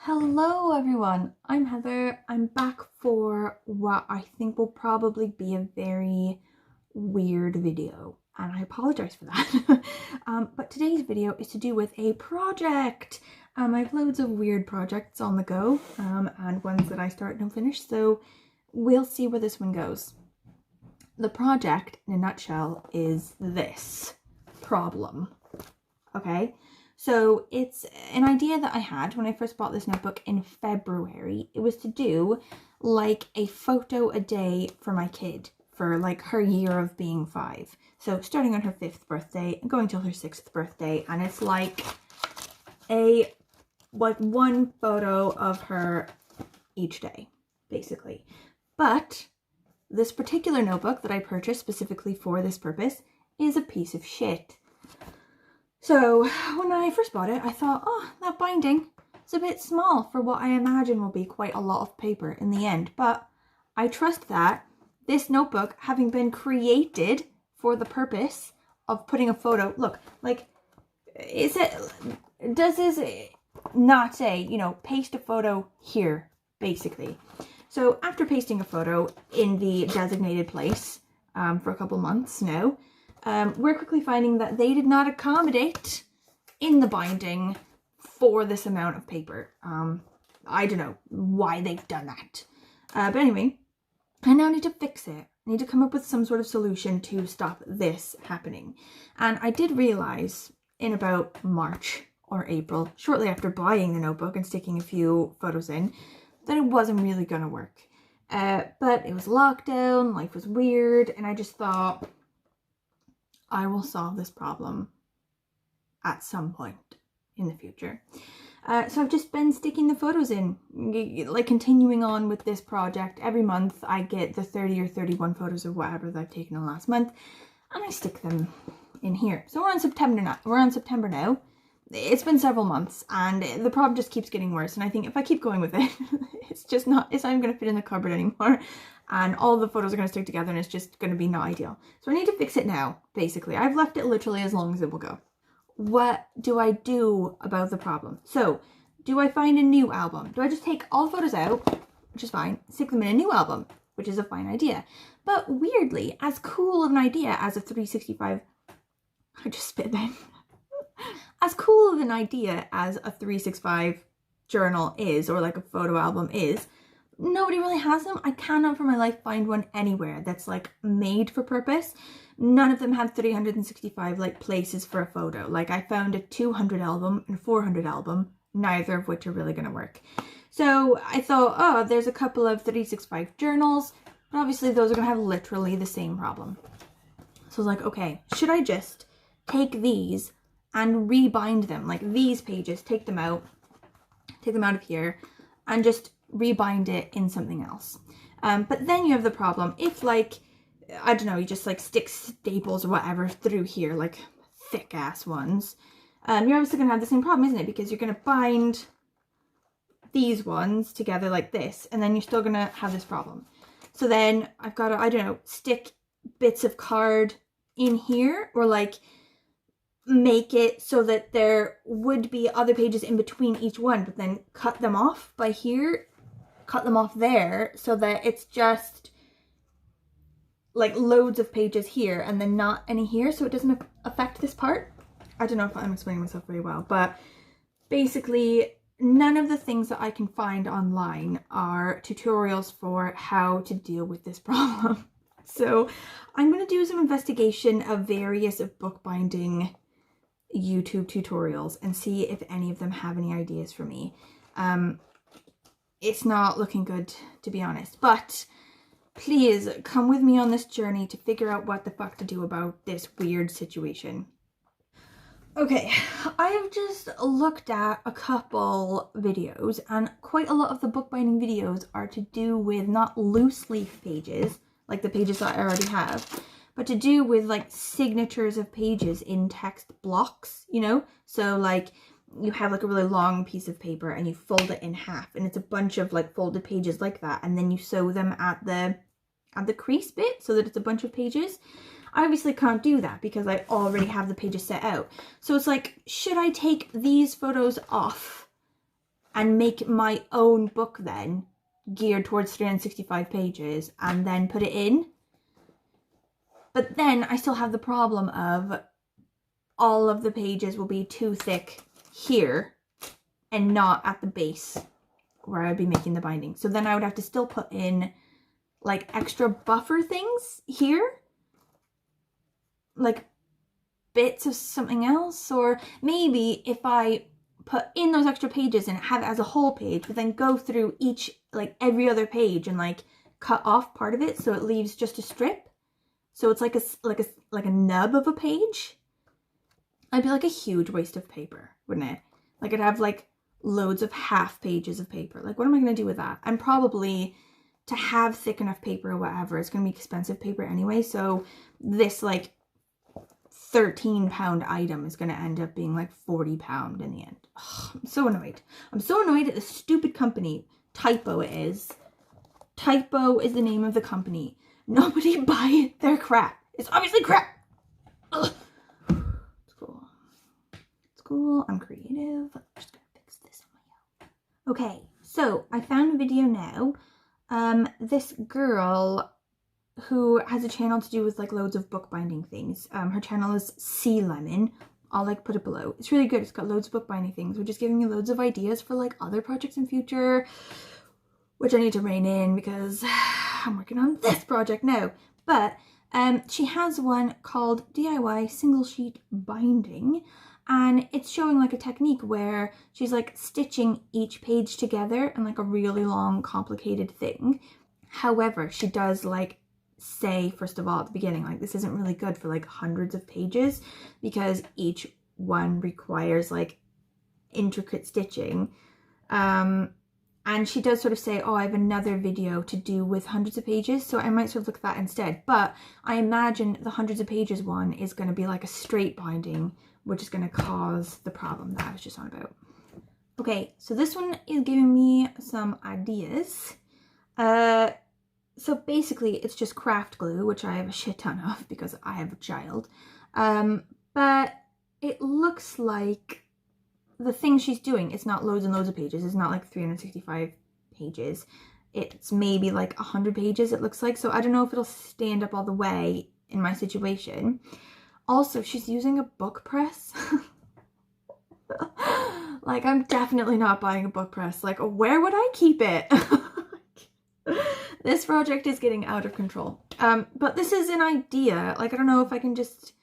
Hello everyone, I'm Heather. I'm back for what I think will probably be a very weird video, and I apologize for that. But today's video is to do with a project. I have loads of weird projects on the go and ones that I start and finish, so we'll see where this one goes. The project, in a nutshell, is this problem, okay? So it's an idea that I had when I first bought this notebook in February. It was to do like a photo a day for my kid for like her year of being 5. So starting on her 5th birthday and going till her 6th birthday. And it's like one photo of her each day, basically. But this particular notebook that I purchased specifically for this purpose is a piece of shit. So when I first bought it, I thought, oh, that binding is a bit small for what I imagine will be quite a lot of paper in the end. But I trust that this notebook, having been created for the purpose of putting a photo, look, like, does this not say, you know, paste a photo here, basically. So after pasting a photo in the designated place for a couple months now, we're quickly finding that they did not accommodate in the binding for this amount of paper. I don't know why they've done that. But anyway, I now need to fix it. I need to come up with some sort of solution to stop this happening. And I did realize in about March or April, shortly after buying the notebook and sticking a few photos in, that it wasn't really going to work. But it was lockdown, life was weird, and I just thought, I will solve this problem at some point in the future. So I've just been sticking the photos in, like continuing on with this project. Every month I get the 30 or 31 photos of whatever that I've taken in the last month, and I stick them in here. So we're on September now. It's been several months and the problem just keeps getting worse. And I think if I keep going with it, it's not going to fit in the cupboard anymore. And all the photos are going to stick together and it's just going to be not ideal. So I need to fix it now, basically. I've left it literally as long as it will go. What do I do about the problem? So, do I find a new album? Do I just take all the photos out, which is fine, stick them in a new album, which is a fine idea. But weirdly, as cool of an idea as a 365... I just spit then. As cool of an idea as a 365 journal is, or like a photo album is, nobody really has them. I cannot for my life find one anywhere that's like made for purpose. None of them have 365 like places for a photo. Like I found a 200 album and a 400 album, neither of which are really going to work. So I thought, oh, there's a couple of 365 journals, but obviously those are going to have literally the same problem. So I was like, okay, should I just take these and rebind them? Like these pages, take them out of here and just rebind it in something else. But then you have the problem if, like, I don't know, you just like stick staples or whatever through here, like thick ass ones, you're obviously gonna have the same problem, isn't it? Because you're gonna bind these ones together like this, and then you're still gonna have this problem. So then I've got to, I don't know, stick bits of card in here, or like make it so that there would be other pages in between each one, but then cut them off by here, cut them off there, so that it's just like loads of pages here and then not any here, so it doesn't affect this part. I don't know if I'm explaining myself very well, but basically none of the things that I can find online are tutorials for how to deal with this problem. So I'm going to do some investigation of various bookbinding YouTube tutorials and see if any of them have any ideas for me. It's not looking good, to be honest, but please come with me on this journey to figure out what the fuck to do about this weird situation. Okay, I have just looked at a couple videos, and quite a lot of the bookbinding videos are to do with not loose leaf pages, like the pages that I already have, but to do with like signatures of pages in text blocks, you know? So like you have like a really long piece of paper and you fold it in half, and it's a bunch of like folded pages like that, and then you sew them at the crease bit so that it's a bunch of pages. I obviously can't do that because I already have the pages set out. So it's like, should I take these photos off and make my own book then geared towards 365 pages and then put it in. But then I still have the problem of all of the pages will be too thick here and not at the base where I'd be making the binding. So then I would have to still put in like extra buffer things here, like bits of something else. Or maybe if I put in those extra pages and have it as a whole page, but then go through each, like every other page and like cut off part of it so it leaves just a strip. So it's like a nub of a page. It'd be like a huge waste of paper, wouldn't it? Like I'd have like loads of half pages of paper. Like what am I going to do with that? And probably to have thick enough paper or whatever, it's going to be expensive paper anyway. So this like 13-pound item is going to end up being like 40-pound in the end. Ugh, I'm so annoyed. I'm so annoyed at the stupid company. Typo it is. Typo is the name of the company. Nobody buy their crap. It's obviously crap. Ugh. It's cool. It's cool. I'm creative. I'm just going to fix this on my own. Okay, so I found a video now. This girl who has a channel to do with like loads of bookbinding things. Her channel is Sea Lemon. I'll like put it below. It's really good. It's got loads of bookbinding things, which is giving me loads of ideas for like other projects in future, which I need to rein in because I'm working on this project now. But she has one called DIY single sheet binding, and it's showing like a technique where she's like stitching each page together in like a really long complicated thing. However, she does like say first of all at the beginning, like this isn't really good for like hundreds of pages because each one requires like intricate stitching. And she does sort of say, oh, I have another video to do with hundreds of pages, so I might sort of look at that instead. But I imagine the hundreds of pages one is going to be like a straight binding, which is going to cause the problem that I was just on about. Okay, so this one is giving me some ideas. So basically it's just craft glue, which I have a shit ton of because I have a child. But it looks like the thing she's doing, it's not loads and loads of pages. It's not like 365 pages. It's maybe like 100 pages, it looks like. So I don't know if it'll stand up all the way in my situation. Also, she's using a book press. Like, I'm definitely not buying a book press. Like, where would I keep it? This project is getting out of control. But this is an idea. Like, I don't know if I can just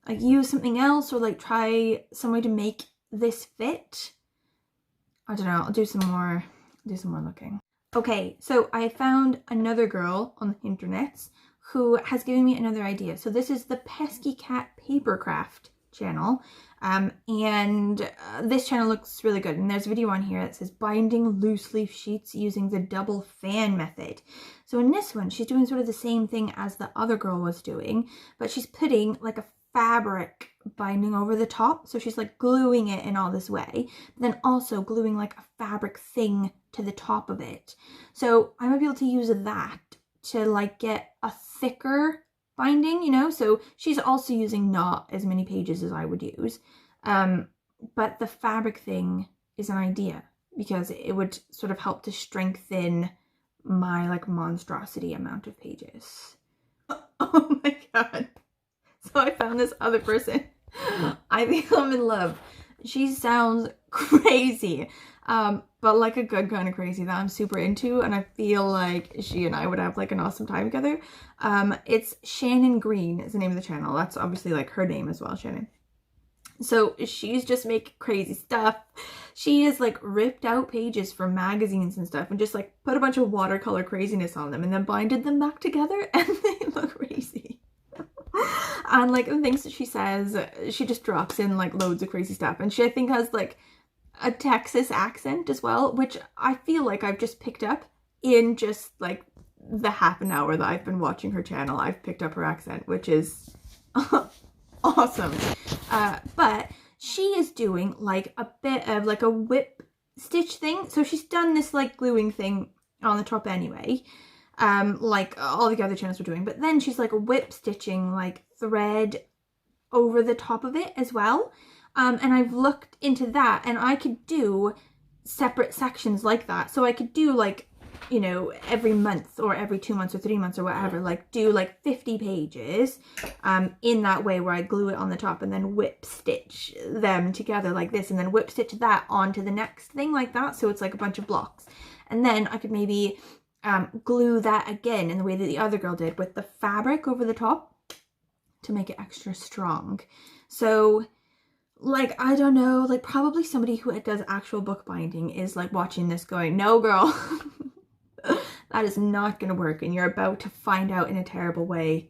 like use something else or like try some way to make this fit. I don't know. I'll do some more looking. Okay, so I found another girl on the internets who has given me another idea. So this is the Pesky Cat Papercraft channel. And this channel looks really good. And there's a video on here that says binding loose leaf sheets using the double fan method. So in this one, she's doing sort of the same thing as the other girl was doing, but she's putting like a fabric binding over the top. So she's like gluing it in all this way, but then also gluing like a fabric thing to the top of it. So I might be able to use that to like get a thicker binding, you know? So she's also using not as many pages as I would use. But the fabric thing is an idea because it would sort of help to strengthen my like monstrosity amount of pages. Oh my god. So I found this other person. I think I'm in love. She sounds crazy, but like a good kind of crazy that I'm super into, and I feel like she and I would have like an awesome time together. It's Shannon Green is the name of the channel. That's obviously like her name as well, Shannon. So she's just making crazy stuff. She has like ripped out pages from magazines and stuff and just like put a bunch of watercolor craziness on them and then binded them back together, and they look crazy. And like the things that she says, she just drops in like loads of crazy stuff, and she I think has like a Texas accent as well, which I feel like I've just picked up in just like the half an hour that I've been watching her channel. I've picked up her accent, which is awesome. But she is doing like a bit of like a whip stitch thing. So she's done this like gluing thing on the top anyway, like all the other channels were doing, but then she's like whip stitching like thread over the top of it as well. And I've looked into that, and I could do separate sections like that. So I could do like, you know, every month or every 2 months or 3 months or whatever, like do like 50 pages in that way, where I glue it on the top and then whip stitch them together like this, and then whip stitch that onto the next thing like that. So it's like a bunch of blocks. And then I could maybe glue that again in the way that the other girl did, with the fabric over the top to make it extra strong. So like, I don't know, like probably somebody who does actual bookbinding is like watching this going, no girl, that is not going to work, and you're about to find out in a terrible way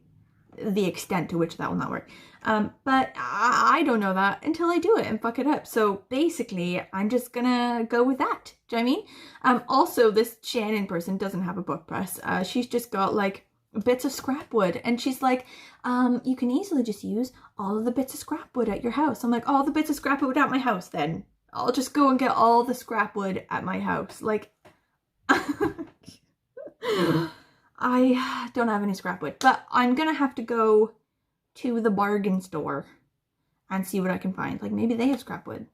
the extent to which that will not work. But I don't know that until I do it and fuck it up. So basically, I'm just gonna go with that. Do you know what I mean? Also, this Shannon person doesn't have a book press. She's just got like bits of scrap wood, and she's like, you can easily just use all of the bits of scrap wood at your house. I'm like, all the bits of scrap wood at my house then? I'll just go and get all the scrap wood at my house. Like, I don't have any scrap wood, but I'm gonna have to go to the bargain store and see what I can find. Like, maybe they have scrap wood.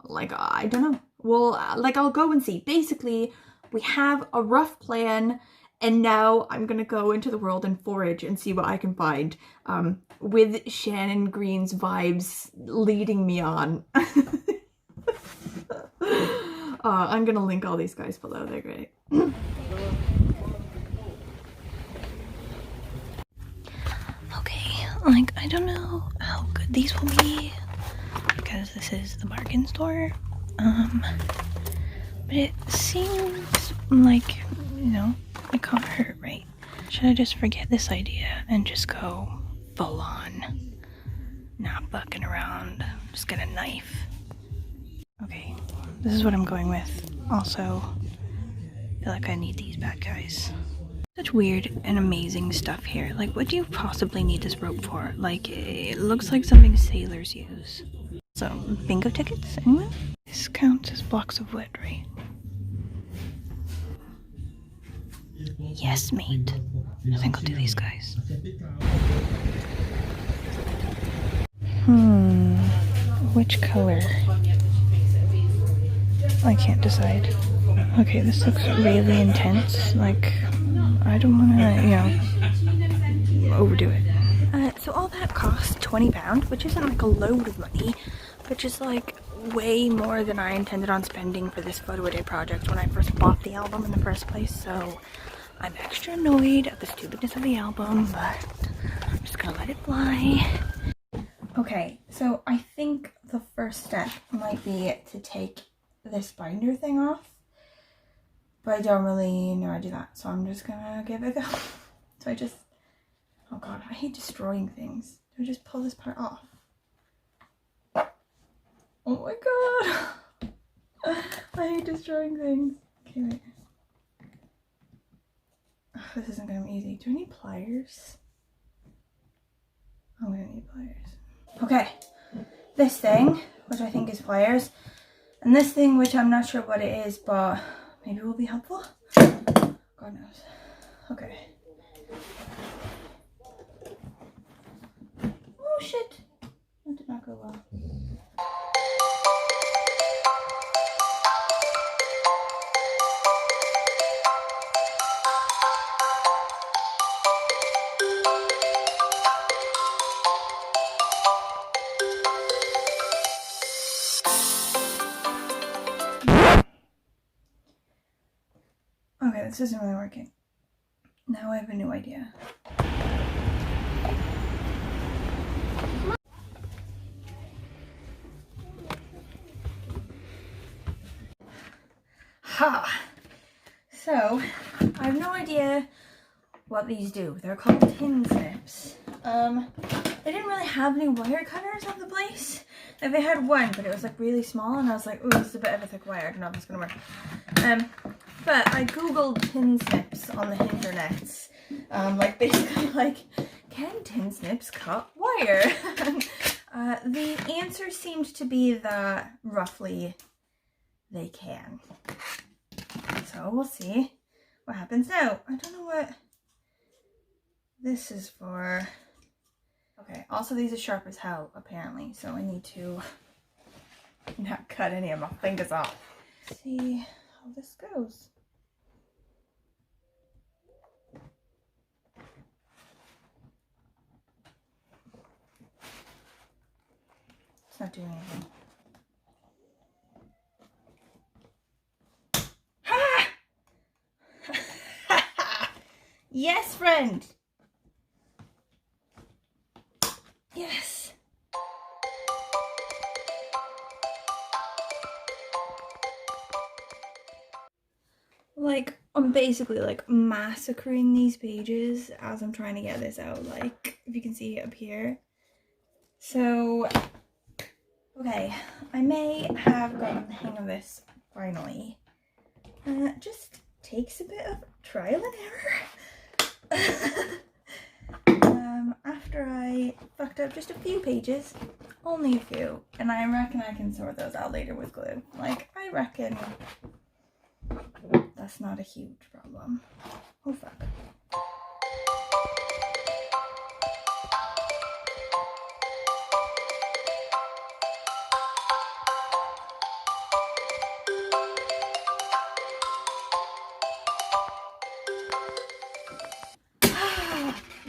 Like, I don't know. Well, like, I'll go and see. Basically, we have a rough plan, and now I'm gonna go into the world and forage and see what I can find, with Shannon Green's vibes leading me on. I'm gonna link all these guys below. They're great. Okay, like, I don't know how good these will be because this is the bargain store, but it seems like, you know, it can't hurt, right? Should I just forget this idea and just go full on, not bucking around, just get a knife? Okay, this is what I'm going with. Also, I feel like I need these bad guys. Such weird and amazing stuff here. Like, what do you possibly need this rope for? Like, it looks like something sailors use. So, bingo tickets, anyone? This counts as blocks of wood, right? Yes, mate. I think I'll do these guys. Which color? I can't decide. Okay, this looks really intense. Like, I don't want to, you know, overdo it. So all that cost £20, which isn't like a load of money, but just like way more than I intended on spending for this photo a day project when I first bought the album in the first place. So I'm extra annoyed at the stupidness of the album, but I'm just gonna let it fly. Okay, so I think the first step might be to take this binder thing off, but I don't really know how to do that, so I'm just gonna give it a go. So I just, oh god, I hate destroying things. Do I just pull this part off? Oh my god, I hate destroying things. Okay, wait. Oh, this isn't gonna be easy. Do I need pliers? I'm gonna need pliers. Okay, this thing, which I think is pliers, and this thing, which I'm not sure what it is, but maybe will be helpful. God knows. Okay. Oh shit! That did not go well. Okay, this isn't really working. Now I have a new idea. Ha! So, I have no idea what these do. They're called tin snips. They didn't really have any wire cutters at the place. Like, they had one, but it was like really small, and I was like, ooh, this is a bit of a thick wire. I don't know if it's gonna work. But I googled tin snips on the internets. Like, basically, like, can tin snips cut wire? The answer seemed to be that roughly they can. So we'll see what happens now. I don't know what this is for. Okay, also these are sharp as hell, apparently, so I need to not cut any of my fingers off. see how this goes. It's not doing anything. Ha! Yes, friend. Yes. Like, I'm basically like massacring these pages as I'm trying to get this out, like, if you can see it up here. So, okay, I may have gotten the hang of this finally. It just takes a bit of trial and error. After I fucked up just a few pages, only a few, and I reckon I can sort those out later with glue. Like, I reckon that's not a huge problem. Oh fuck.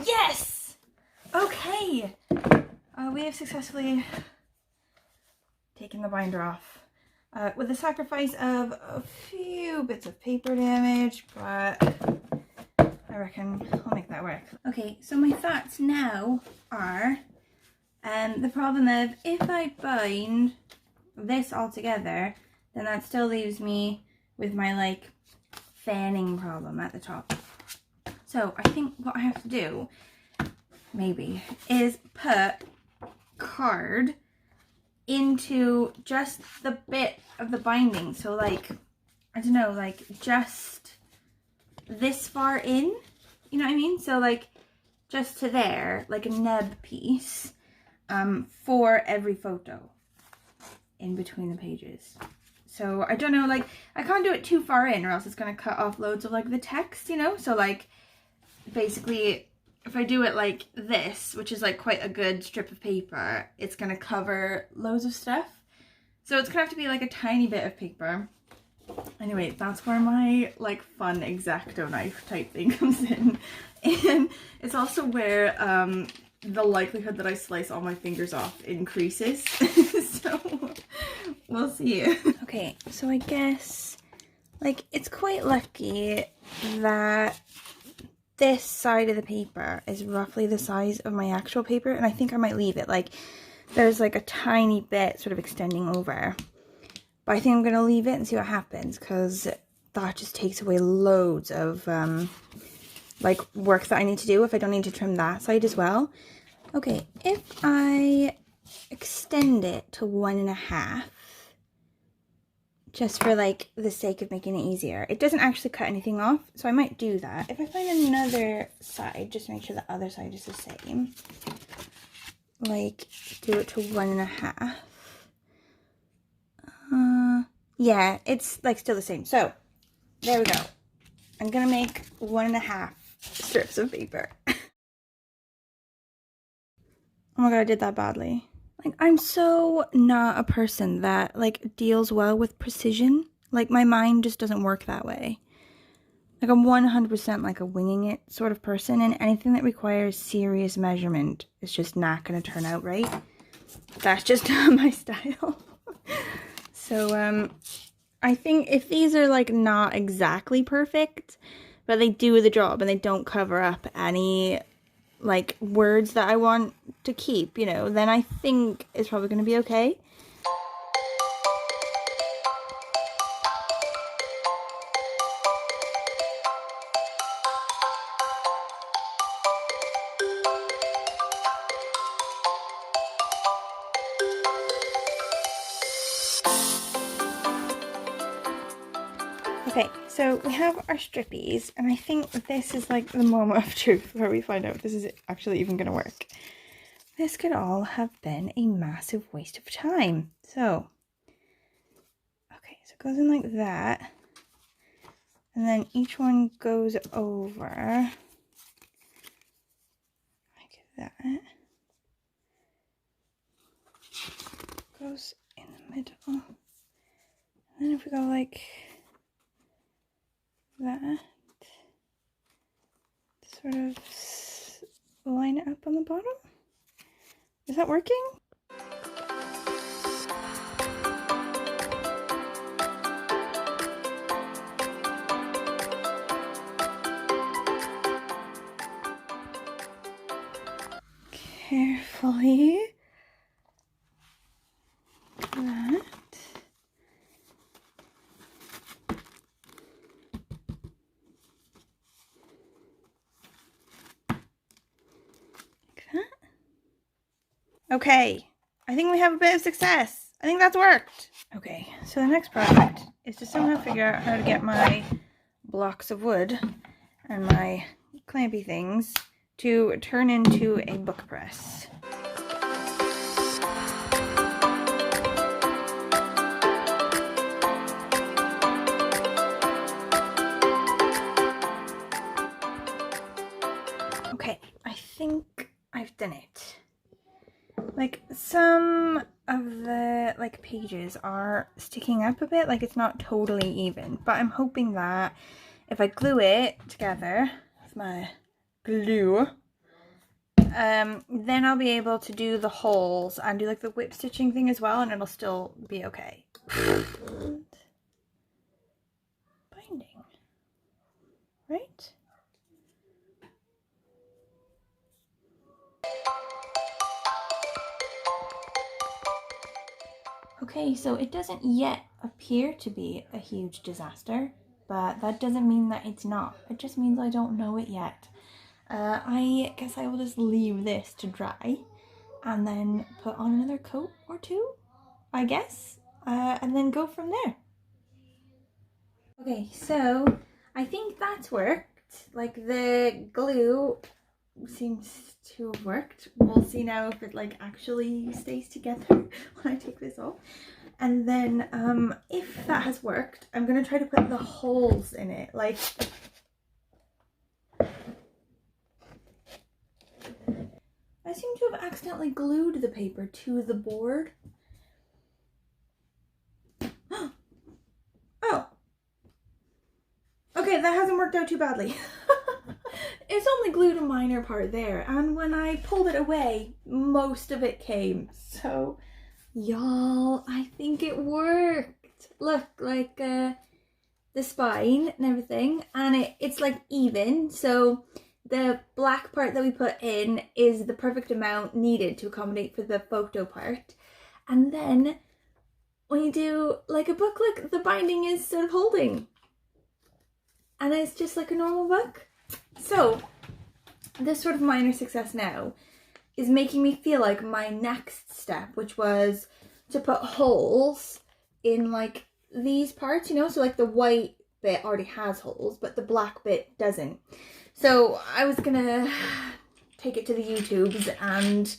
Yes! Okay! We have successfully taken the binder off. With the sacrifice of a few bits of paper damage, but I reckon I'll make that work. Okay, so my thoughts now are the problem of if I bind this all together, then that still leaves me with my like fanning problem at the top. So I think what I have to do, maybe, is put card into just the bit of the binding. So like, I don't know, like just this far in, you know what I mean? So like just to there, like a nub piece, for every photo in between the pages. So I don't know, like I can't do it too far in or else it's gonna cut off loads of like the text, you know? So like basically if I do it like this, which is like quite a good strip of paper, it's gonna cover loads of stuff. So it's gonna have to be like a tiny bit of paper. Anyway, that's where my like fun X-Acto knife type thing comes in. And it's also where the likelihood that I slice all my fingers off increases. So we'll see. Okay, so I guess like it's quite lucky that this side of the paper is roughly the size of my actual paper, and I think I might leave it. Like there's like a tiny bit sort of extending over, but I think I'm gonna leave it and see what happens, because that just takes away loads of like work that I need to do if I don't need to trim that side as well. Okay, if I extend it to 1.5, just for like the sake of making it easier. It doesn't actually cut anything off, so I might do that. If I find another side, just make sure the other side is the same. Like, do it to 1.5. Yeah, it's like still the same. So, there we go. I'm gonna make 1.5 strips of paper. Oh my god, I did that badly. Like, I'm so not a person that like deals well with precision. Like, my mind just doesn't work that way. Like, I'm 100% like a winging it sort of person, and anything that requires serious measurement is just not going to turn out right. That's just my style. So, I think if these are like not exactly perfect, but they do the job and they don't cover up any like words that I want to keep, you know, then I think it's probably going to be okay. Okay, so we have our strippies, and I think this is like the moment of truth where we find out if this is actually even going to work. This could all have been a massive waste of time. So, okay, so it goes in like that, and then each one goes over like that. Goes in the middle, and then if we go like that, sort of line it up on the bottom. Is that working? Carefully. That. Like that. Okay, I think we have a bit of success. I think that's worked. Okay, so the next project is to somehow figure out how to get my blocks of wood and my clampy things to turn into a book press. Okay, I think I've done it. Like, some of the like pages are sticking up a bit, like it's not totally even, but I'm hoping that if I glue it together with my glue, then I'll be able to do the holes and do like the whip stitching thing as well, and it'll still be okay. Binding, right? Okay, so it doesn't yet appear to be a huge disaster, but that doesn't mean that it's not. It just means I don't know it yet. I guess I will just leave this to dry and then put on another coat or two, I guess, and then go from there. Okay, so I think that's worked. Like, the glue seems to have worked. We'll see now if it like actually stays together when I take this off. And then if that has worked, I'm gonna try to put the holes in it. Like, I seem to have accidentally glued the paper to the board. Oh, okay, that hasn't worked out too badly. It's only glued a minor part there, and when I pulled it away, most of it came. So, y'all, I think it worked. Look, like the spine and everything, and it's like even, so the black part that we put in is the perfect amount needed to accommodate for the photo part. And then when you do like a book, look, the binding is sort of holding, and it's just like a normal book. So this sort of minor success now is making me feel like my next step, which was to put holes in like these parts, you know, so like the white bit already has holes, but the black bit doesn't. So I was gonna take it to the YouTubes and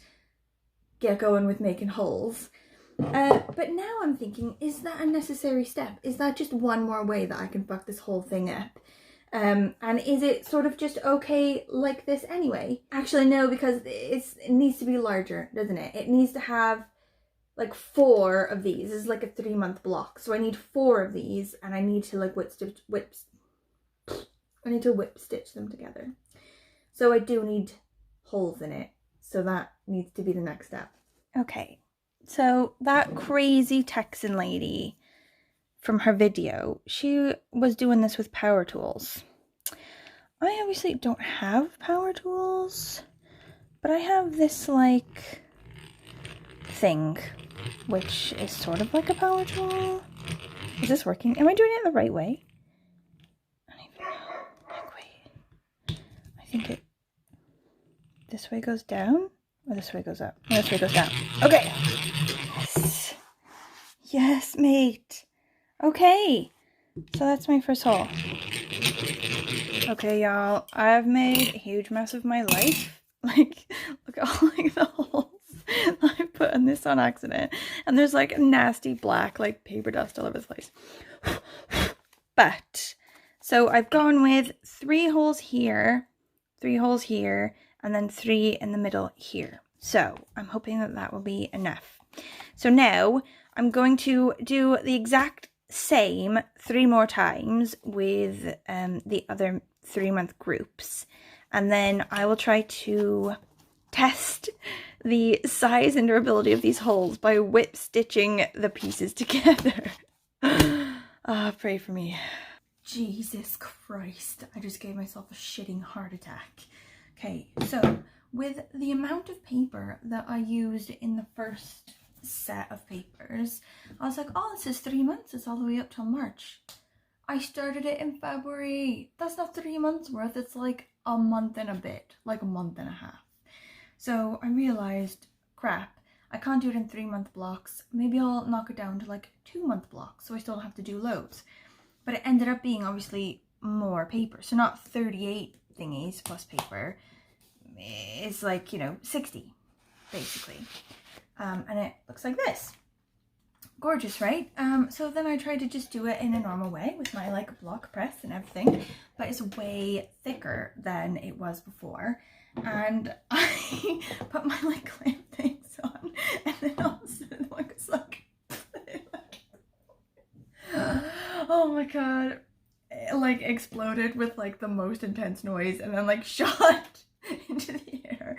get going with making holes. But now I'm thinking, is that a necessary step? Is that just one more way that I can fuck this whole thing up? And is it sort of just okay like this anyway? Actually, no, because it needs to be larger, doesn't it? It needs to have like 4 of these. This is like a 3-month block. So I need 4 of these, and I need to like whip stitch them together. So I do need holes in it. So that needs to be the next step. Okay, so that crazy Texan lady from her video, she was doing this with power tools. I obviously don't have power tools, but I have this like thing, which is sort of like a power tool. Is this working? Am I doing it the right way? I don't even know. Like, wait. I think it, this way goes down, or this way goes up? No, this way goes down. Okay. Yes. Yes, mate. Okay. So that's my first hole. Okay, y'all. I've made a huge mess of my life. Like, look at all like the holes I put in this on accident. And there's like nasty black like paper dust all over the place. But, so I've gone with 3 holes here, 3 holes here, and then 3 in the middle here. So I'm hoping that that will be enough. So now I'm going to do the exact same 3 more times with the other 3-month groups, and then I will try to test the size and durability of these holes by whip stitching the pieces together. Pray for me. Jesus Christ, I just gave myself a shitting heart attack. Okay, so with the amount of paper that I used in the first set of papers, I was like, oh, this is 3 months, it's all the way up till March. I started it in February. That's not 3 months worth, it's like a month and a bit, like a month and a half. So I realized, crap, I can't do it in 3-month blocks. Maybe I'll knock it down to like 2-month blocks so I still don't have to do loads. But it ended up being obviously more paper. So not 38 thingies plus paper. It's like, you know, 60 basically. And it looks like this. Gorgeous, right? So then I tried to just do it in a normal way with my like block press and everything, but it's way thicker than it was before. And I put my like clamp things on, and then all of a sudden one was like, oh my god, it like exploded with like the most intense noise and then like shot into the air.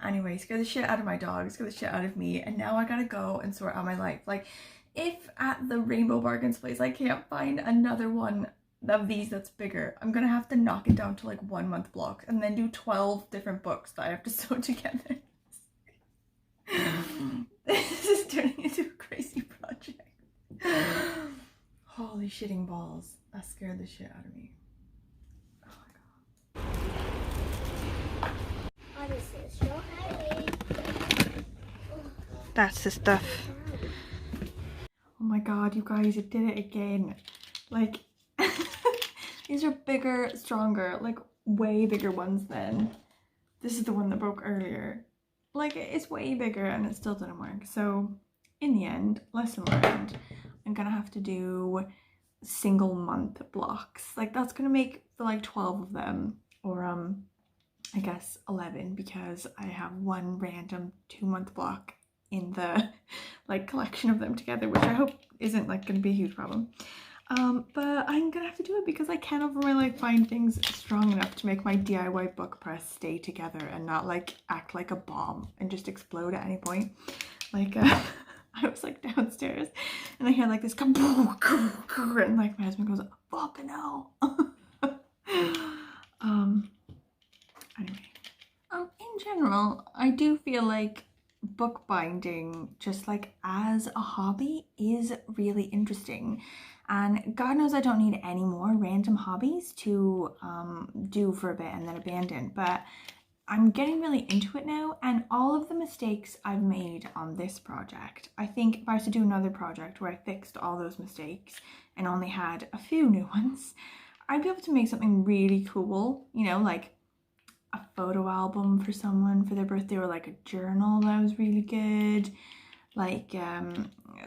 Anyway, scared the shit out of my dog, scared the shit out of me, and now I gotta go and sort out my life. Like, if at the Rainbow Bargains place I can't find another one of these that's bigger, I'm gonna have to knock it down to like 1-month blocks and then do 12 different books that I have to sew together. This is turning into a crazy project. Holy shitting balls. That scared the shit out of me. Oh my god. Oh, this is so heavy. That's the stuff. Oh my god, you guys, it did it again. Like, these are bigger, stronger, like way bigger ones than this is the one that broke earlier. Like, it's way bigger and it still didn't work. So in the end, lesson learned, I'm gonna have to do single month blocks. Like, that's gonna make for like 12 of them, or I guess 11, because I have one random 2-month block in the like collection of them together, which I hope isn't like gonna be a huge problem. But I'm gonna have to do it because I can't over my life find things strong enough to make my DIY book press stay together and not like act like a bomb and just explode at any point. Like I was like downstairs and I hear like this and like my husband goes, fucking hell. Anyway, in general, I do feel like bookbinding, just like as a hobby, is really interesting, and God knows I don't need any more random hobbies to do for a bit and then abandon, but I'm getting really into it now, and all of the mistakes I've made on this project, I think if I was to do another project where I fixed all those mistakes and only had a few new ones, I'd be able to make something really cool, you know, like a photo album for someone for their birthday, or like a journal that was really good. Like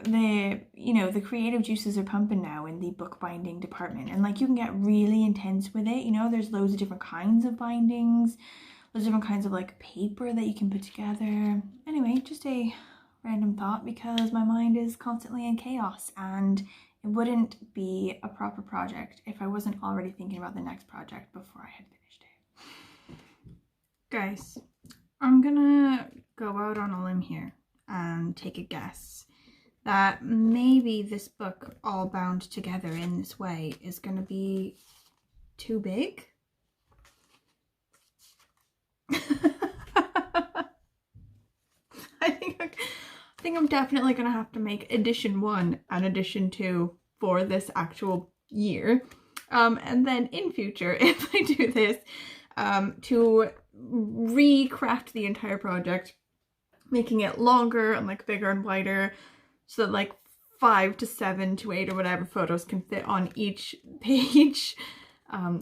the creative juices are pumping now in the bookbinding department, and like you can get really intense with it, you know. There's loads of different kinds of bindings, loads of different kinds of like paper that you can put together. Anyway, just a random thought because my mind is constantly in chaos, and it wouldn't be a proper project if I wasn't already thinking about the next project before I had finished it. Guys, I'm gonna go out on a limb here and take a guess that maybe this book all bound together in this way is gonna be too big. I think I'm definitely gonna have to make edition 1 and edition 2 for this actual year, and then in future, if I do this, to recraft the entire project, making it longer and like bigger and wider, so that like 5 to 7 to 8 or whatever photos can fit on each page,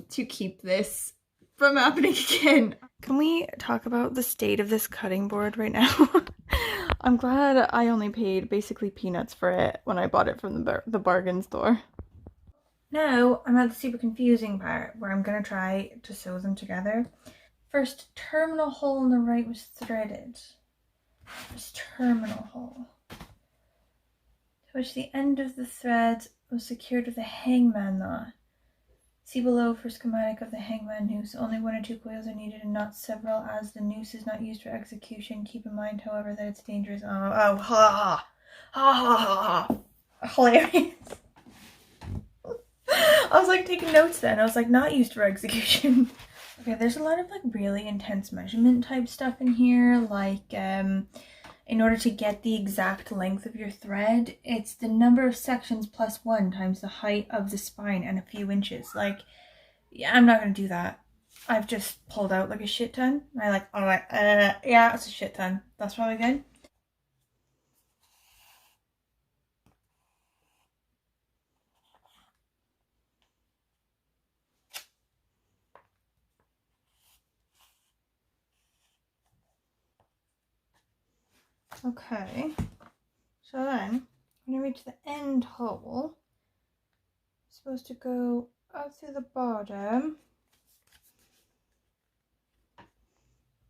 to keep this from happening again. Can we talk about the state of this cutting board right now? I'm glad I only paid basically peanuts for it when I bought it from the bargain store. Now I'm at the super confusing part where I'm gonna try to sew them together. First terminal hole on the right was threaded. This terminal hole, to which the end of the thread was secured with a hangman knot. See below for schematic of the hangman noose. Only 1 or 2 coils are needed and not several, as the noose is not used for execution. Keep in mind, however, that it's dangerous. Ha ha ha. Hilarious. I was like taking notes then. I was like, not used for execution. Okay, there's a lot of like really intense measurement type stuff in here. Like, in order to get the exact length of your thread, it's the number of sections plus 1 times the height of the spine and a few inches. Like, yeah, I'm not gonna do that. I've just pulled out like a shit ton. I like, alright, yeah, it's a shit ton. That's probably good. Okay, so then when you reach the end hole, it's supposed to go up through the bottom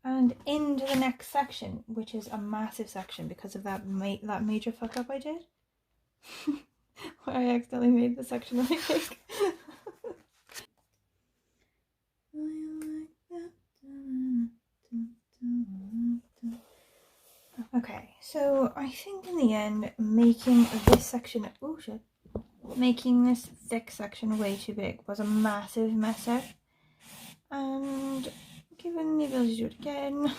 and into the next section, which is a massive section because of that major fuck up I did. Where I accidentally made the section really big. Okay, so I think in the end, making this section, oh shit, making this thick section way too big was a massive mess up. And given the ability to do it again,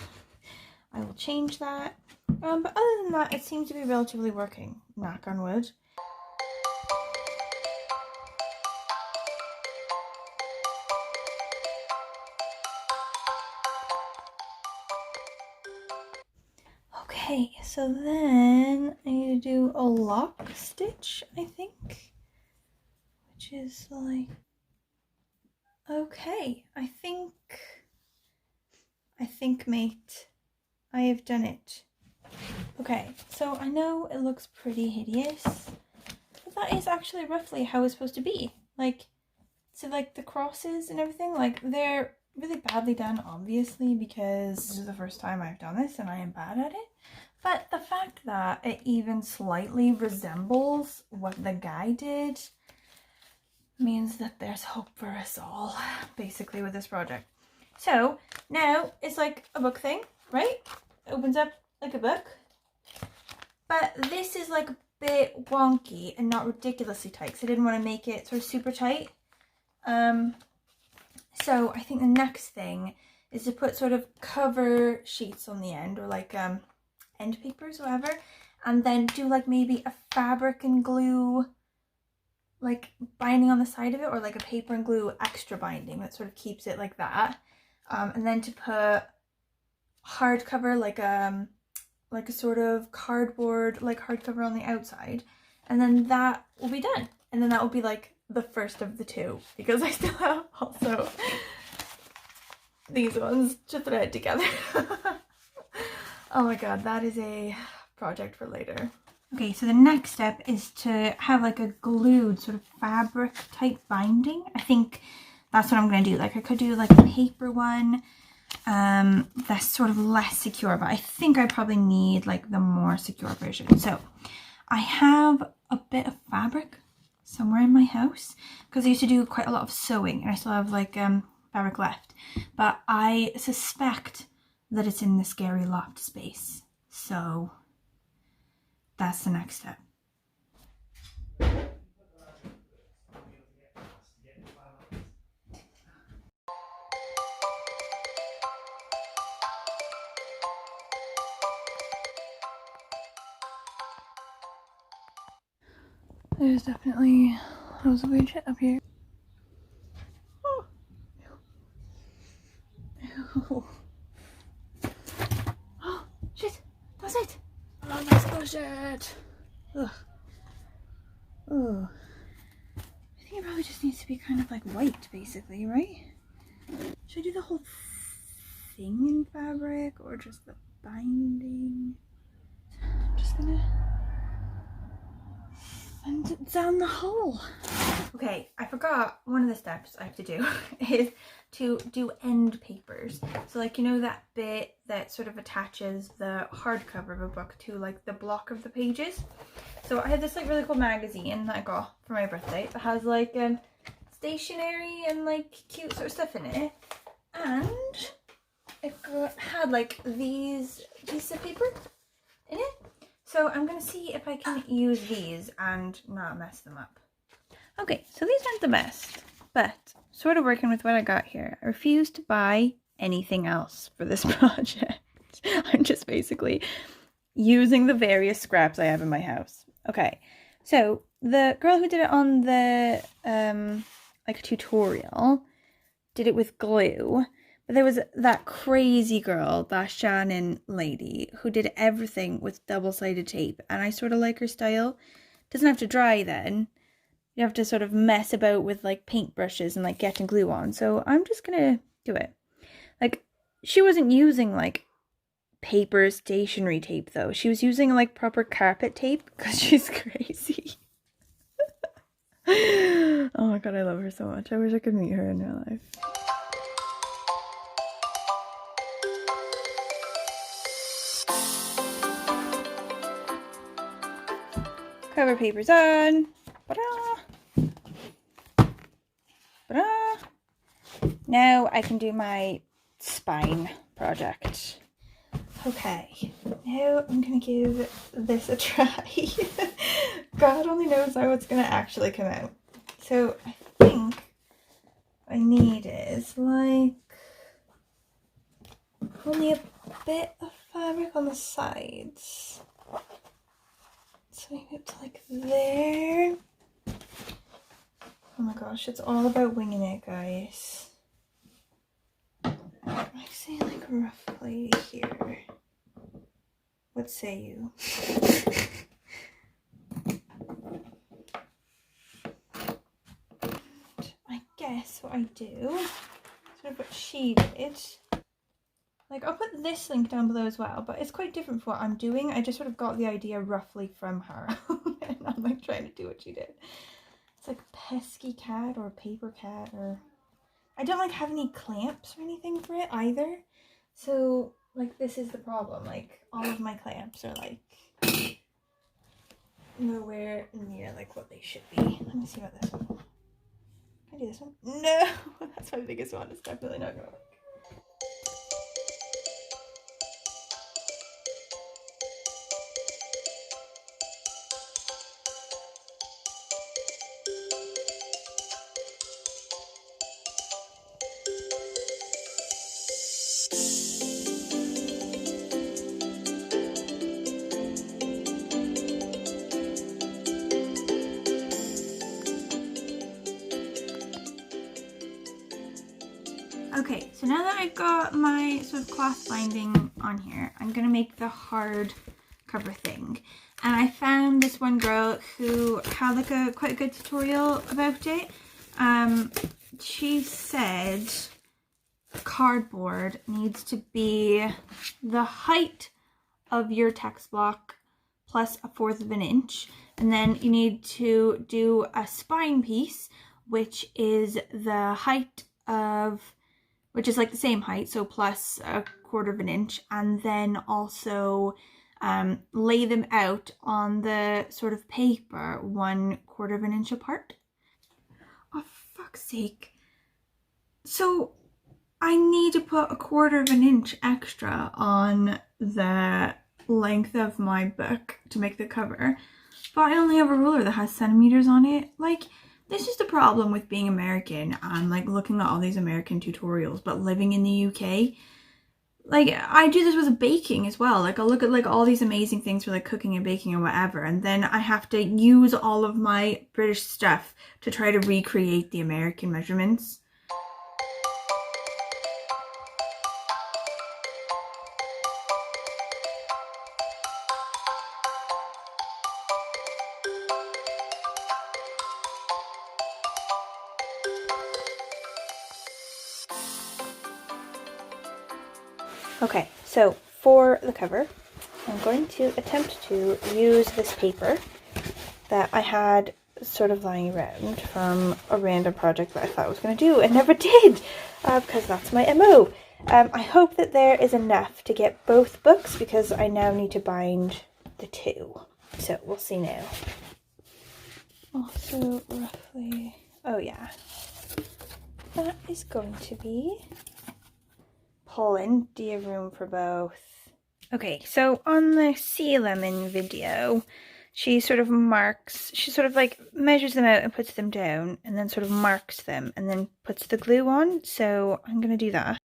I will change that. But other than that, it seems to be relatively working, knock on wood. Okay, so then I need to do a lock stitch, I think, which is like, okay, I think, mate, I have done it. Okay, so I know it looks pretty hideous, but that is actually roughly how it's supposed to be. Like, so like the crosses and everything, like they're really badly done, obviously, because this is the first time I've done this and I am bad at it. But the fact that it even slightly resembles what the guy did means that there's hope for us all, basically, with this project. So now it's like a book thing, right? It opens up like a book. But this is like a bit wonky and not ridiculously tight, because I didn't want to make it sort of super tight. So I think the next thing is to put sort of cover sheets on the end, or like end papers or whatever, and then do like maybe a fabric and glue like binding on the side of it, or like a paper and glue extra binding that sort of keeps it like that, and then to put hardcover, like a sort of cardboard like hardcover on the outside, and then that will be done. And then that will be like the first of the 2, because I still have also these ones to thread together. Oh my god, that is a project for later. Okay, so the next step is to have like a glued sort of fabric type binding. I think that's what I'm going to do. Like I could do like a paper one that's sort of less secure, but I think I probably need like the more secure version. So I have a bit of fabric somewhere in my house, because I used to do quite a lot of sewing and I still have like fabric left, but I suspect that it's in the scary loft space, so that's the next step. There's definitely loads of weird shit up here. Oh. Ew. Oh, shit, that's it. Oh, that's bullshit. Ugh. Oh. I think it probably just needs to be kind of like white, basically, right? Should I do the whole thing in fabric or just the binding? I'm just gonna send it down the hole. Okay, I forgot one of the steps I have to do is to do end papers. So like, you know that bit that sort of attaches the hardcover of a book to like the block of the pages? So I had this like really cool magazine that I got for my birthday that has like stationery and like cute sort of stuff in it, and it had like these pieces of paper in it. So I'm gonna see if I can use these and not mess them up. Okay, so these aren't the best, but sort of working with what I got here. I refuse to buy anything else for this project. I'm just basically using the various scraps I have in my house. Okay, so the girl who did it on the like tutorial did it with glue, but there was that crazy girl, that Shannon lady, who did everything with double-sided tape, and I sort of like her style. Doesn't have to dry then. You have to sort of mess about with like paintbrushes and like getting glue on. So I'm just gonna do it. Like, she wasn't using like paper stationery tape though. She was using like proper carpet tape because she's crazy. Oh my god, I love her so much. I wish I could meet her in real life. Cover paper's on. Ta-da! Ta-da! Now I can do my spine project. Okay, now I'm gonna give this a try. God only knows how it's gonna actually come out. So I think what I need is like only a bit of fabric on the sides. So maybe up to like there. Oh my gosh, it's all about winging it, guys. I say like roughly here. What say you? I guess what I do, sort of what she did. Like, I'll put this link down below as well, but it's quite different from what I'm doing. I just sort of got the idea roughly from her. And I'm like trying to do what she did. It's like pesky cat or paper cat, or I don't like have any clamps or anything for it either. So like this is the problem. Like all of my clamps are like nowhere near like what they should be. Let me see about this one. Can I do this one? No, that's my biggest one. It's definitely not gonna work. Okay, so now that I've got my sort of cloth binding on here, I'm going to make the hard cover thing. And I found this one girl who had like a quite a good tutorial about it. She said cardboard needs to be the height of your text block plus 1/4 of an inch. And then you need to do a spine piece, which is the height of, which is like the same height, so plus 1/4 of an inch, and then also lay them out on the sort of paper 1/4 of an inch apart. Oh, fuck's sake. So I need to put 1/4 of an inch extra on the length of my book to make the cover, but I only have a ruler that has centimeters on it. Like, this is the problem with being American and like looking at all these American tutorials but living in the UK. Like, I do this with baking as well. Like, I'll look at like all these amazing things for like cooking and baking and whatever, and then I have to use all of my British stuff to try to recreate the American measurements. Okay, so for the cover, I'm going to attempt to use this paper that I had sort of lying around from a random project that I thought I was going to do and never did, because that's my MO. I hope that there is enough to get both books, because I now need to bind the two. So we'll see now. Also roughly, oh yeah, that is going to be Poland. Do you have room for both? Okay, so on the sea lemon video, she sort of like measures them out and puts them down and then sort of marks them and then puts the glue on. So I'm gonna do that.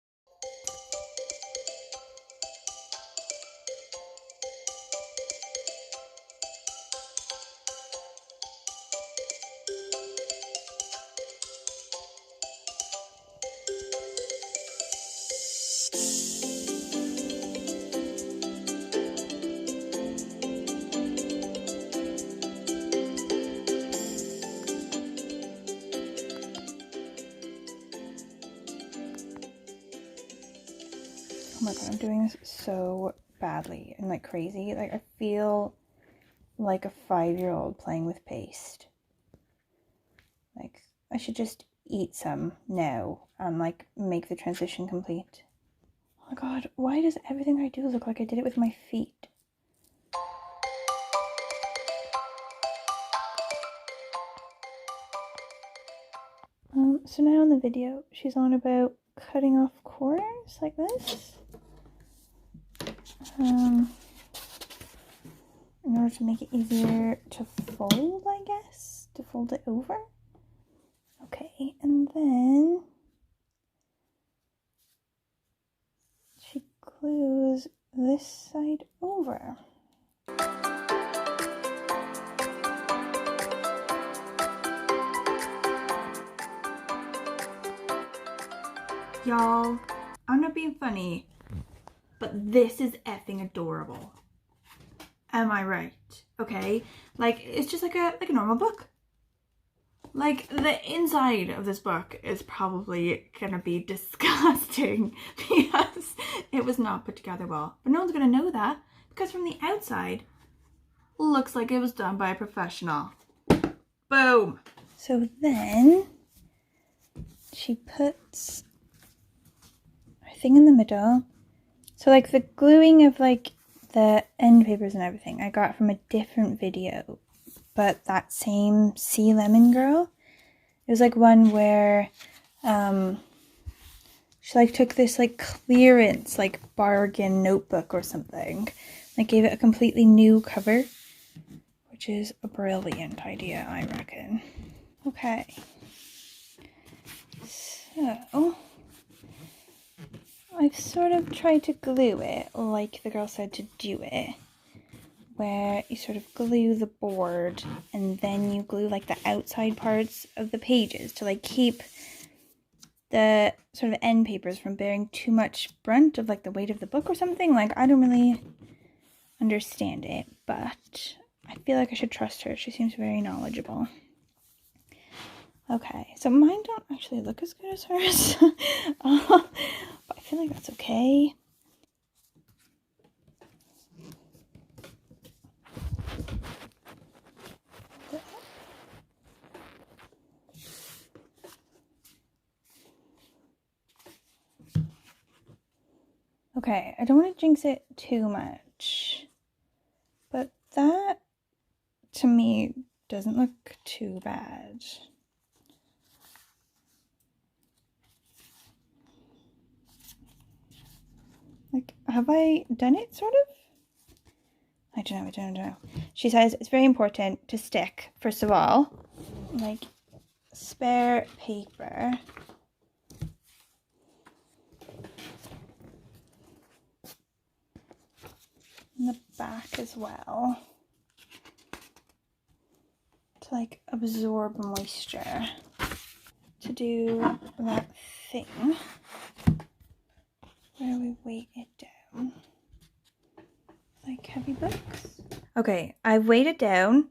Oh my god, I'm doing this so badly and like crazy. Like I feel like a 5-year-old playing with paste. Like I should just eat some now and like make the transition complete. Oh my god, why does everything I do look like I did it with my feet? So now in the video, she's on about cutting off corners like this. In order to make it easier to fold, I guess, to fold it over. Okay, and then she glues this side over. Y'all, I'm not being funny, but this is effing adorable. Am I right? Okay, like it's just like a normal book. Like the inside of this book is probably gonna be disgusting because it was not put together well. But no one's gonna know that because from the outside, looks like it was done by a professional. Boom. So then she puts her thing in the middle. So like the gluing of like the end papers and everything I got from a different video, but that same sea lemon girl, it was like one where she like took this like clearance like bargain notebook or something, like gave it a completely new cover, which is a brilliant idea, I reckon. Okay, so I've sort of tried to glue it like the girl said to do it, where you sort of glue the board and then you glue like the outside parts of the pages to like keep the sort of end papers from bearing too much brunt of like the weight of the book or something. Like I don't really understand it, but I feel like I should trust her. She seems very knowledgeable. Okay, so mine don't actually look as good as hers, but I feel like that's okay. Okay, I don't want to jinx it too much, but that to me doesn't look too bad. Like, have I done it sort of? I don't know. She says it's very important to stick, first of all, like spare paper. In the back as well, to like absorb moisture, to do that thing where we weight it down like heavy books. Okay, I've weighed it down.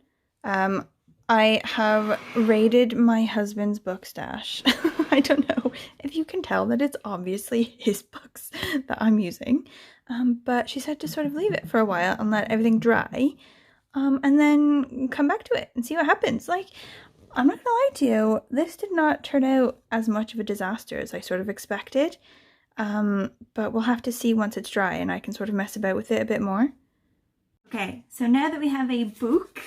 I have raided my husband's book stash. I don't know if you can tell that it's obviously his books that I'm using, but she said to sort of leave it for a while and let everything dry, and then come back to it and see what happens. Like, I'm not gonna lie to you, this did not turn out as much of a disaster as I sort of expected, but we'll have to see once it's dry and I can sort of mess about with it a bit more. Okay, so now that we have a book,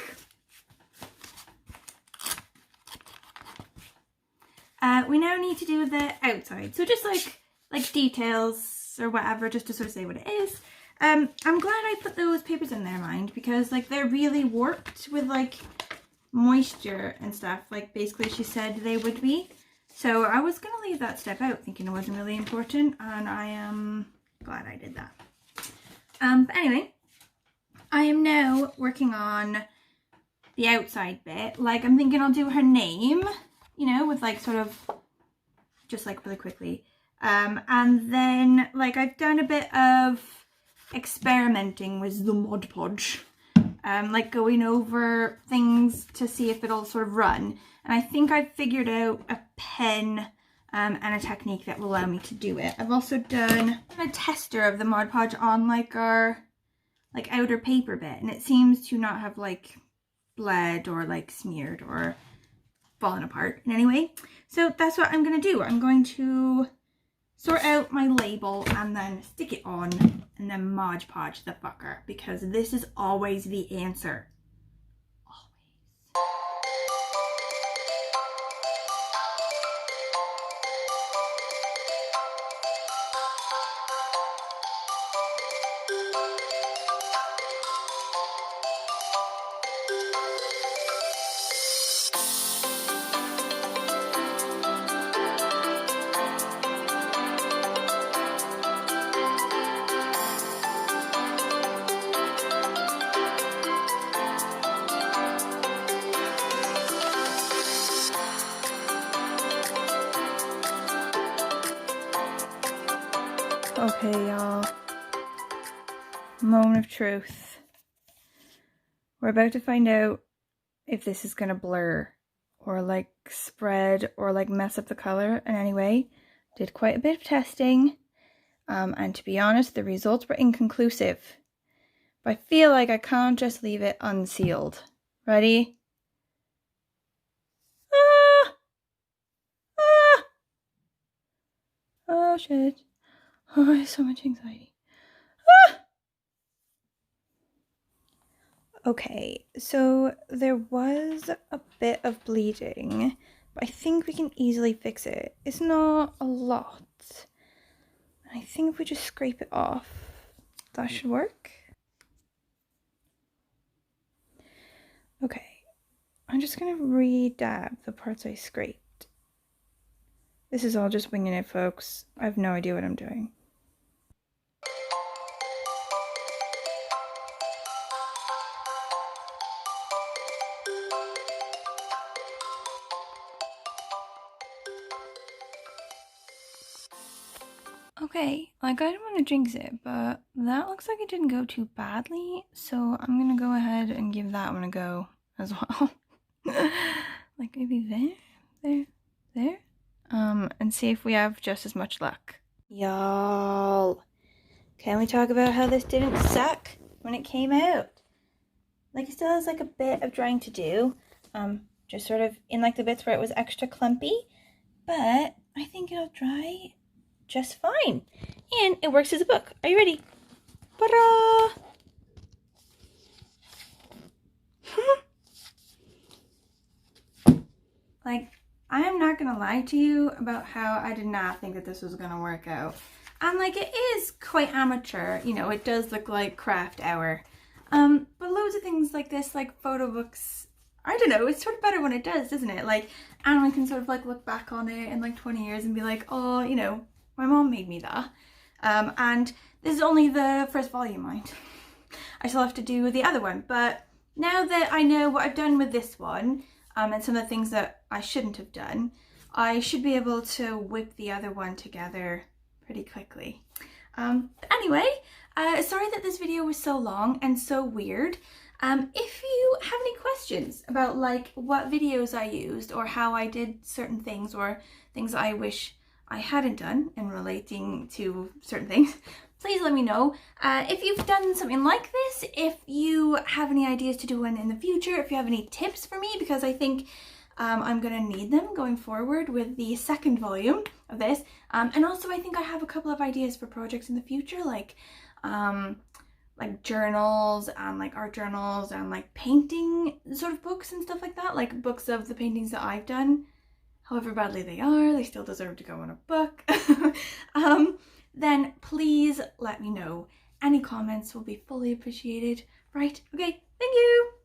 we now need to do the outside. So just like details or whatever, just to sort of say what it is. I'm glad I put those papers in there, mind, because like they're really warped with like moisture and stuff. Like basically she said they would be. So I was gonna leave that step out thinking it wasn't really important, and I am glad I did that. But anyway, I am now working on the outside bit. Like I'm thinking I'll do her name, you know, with like sort of just like really quickly. And then like I've done a bit of experimenting with the Mod Podge, like going over things to see if it'll sort of run. And I think I've figured out a pen and a technique that will allow me to do it. I've also done a tester of the Mod Podge on like our like outer paper bit, and it seems to not have like bled or like smeared or fallen apart in any way. So that's what I'm going to do. I'm going to sort out my label and then stick it on and then Mod Podge the fucker, because this is always the answer. Okay, y'all. Moment of truth. We're about to find out if this is gonna blur or like spread or like mess up the color in any way. Did quite a bit of testing, and to be honest, the results were inconclusive. But I feel like I can't just leave it unsealed. Ready? Ah! Ah! Oh shit. Oh, I have so much anxiety. Ah! Okay, so there was a bit of bleeding, but I think we can easily fix it. It's not a lot. I think if we just scrape it off, that should work. Okay, I'm just gonna re-dab the parts I scraped. This is all just winging it, folks. I have no idea what I'm doing. Okay, like I don't want to jinx it, but that looks like it didn't go too badly, so I'm gonna go ahead and give that one a go as well. Like maybe there, and see if we have just as much luck. Y'all, can we talk about how this didn't suck when it came out? Like it still has like a bit of drying to do, just sort of in like the bits where it was extra clumpy, but I think it'll dry just fine, and it works as a book. Are you ready? Ta-da! Like, I am not gonna lie to you about how I did not think that this was gonna work out. And like, it is quite amateur, you know, it does look like craft hour. But loads of things like this, like photo books, I don't know, it's sort of better when it does, doesn't it? Like, Anna can sort of like look back on it in like 20 years and be like, oh, you know, my mom made me that. And this is only the first volume, mind. I still have to do the other one, but now that I know what I've done with this one, and some of the things that I shouldn't have done, I should be able to whip the other one together pretty quickly. Anyway, sorry that this video was so long and so weird. If you have any questions about like what videos I used or how I did certain things or things I wish I hadn't done in relating to certain things, please let me know. If you've done something like this, if you have any ideas to do one in the future, if you have any tips for me, because I think I'm gonna need them going forward with the second volume of this. And also I think I have a couple of ideas for projects in the future, like like journals and like art journals and like painting sort of books and stuff like that, like books of the paintings that I've done, however badly they are, they still deserve to go in a book, then please let me know. Any comments will be fully appreciated. Right, okay, thank you!